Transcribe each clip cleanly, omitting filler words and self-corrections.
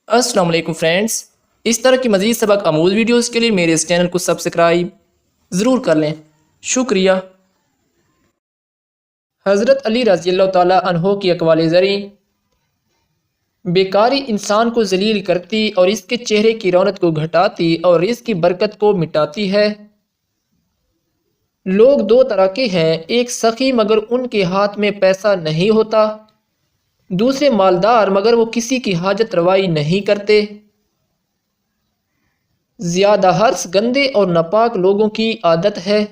السلام علیکم فرینڈز، اس طرح کی مزید سبق آموز ویڈیوز کے لیے میرے اس چینل کو سبسکرائب ضرور کر لیں، شکریہ۔ حضرت علی رضی اللہ تعالیٰ عنہ کی اقوال زریں: بیکاری انسان کو ذلیل کرتی اور اس کے چہرے کی رونق کو گھٹاتی اور اس کی برکت کو مٹاتی ہے۔ لوگ دو طرح کے ہیں، ایک سخی مگر ان کے ہاتھ میں پیسہ نہیں ہوتا، دوسرے مالدار مگر وہ کسی کی حاجت روائی نہیں کرتے۔ زیادہ حرص گندے اور ناپاک لوگوں کی عادت ہے،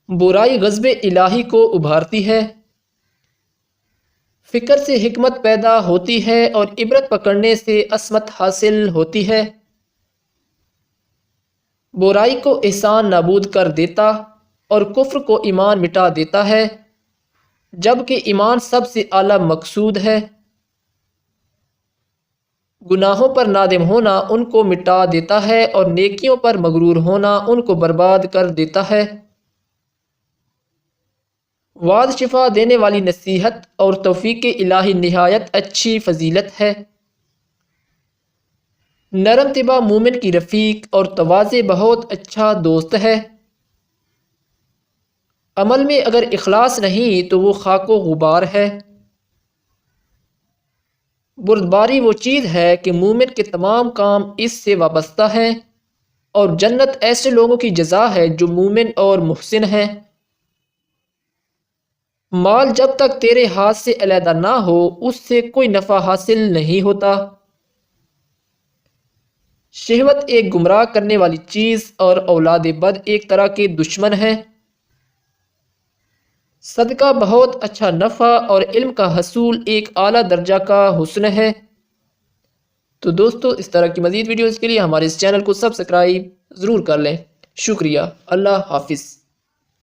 برائی غضب الہی کو ابھارتی ہے۔ فکر سے حکمت پیدا ہوتی ہے اور عبرت پکڑنے سے عصمت حاصل ہوتی ہے۔ برائی کو احسان نابود کر دیتا اور کفر کو ایمان مٹا دیتا ہے، جبکہ ایمان سب سے اعلیٰ مقصود ہے۔ گناہوں پر نادم ہونا ان کو مٹا دیتا ہے اور نیکیوں پر مغرور ہونا ان کو برباد کر دیتا ہے۔ وعظ شفا دینے والی نصیحت اور توفیق الہی نہایت اچھی فضیلت ہے۔ نرم طبع مومن کی رفیق اور تواضع بہت اچھا دوست ہے۔ عمل میں اگر اخلاص نہیں تو وہ خاک و غبار ہے۔ بردباری وہ چیز ہے کہ مومن کے تمام کام اس سے وابستہ ہیں، اور جنت ایسے لوگوں کی جزا ہے جو مومن اور محسن ہیں۔ مال جب تک تیرے ہاتھ سے علیحدہ نہ ہو اس سے کوئی نفع حاصل نہیں ہوتا۔ شہوت ایک گمراہ کرنے والی چیز اور اولاد بد ایک طرح کے دشمن ہے۔ صدقہ بہت اچھا نفع اور علم کا حصول ایک اعلیٰ درجہ کا حسن ہے۔ تو دوستو، اس طرح کی مزید ویڈیوز کے لیے ہمارے اس چینل کو سبسکرائب ضرور کر لیں، شکریہ۔ اللہ حافظ۔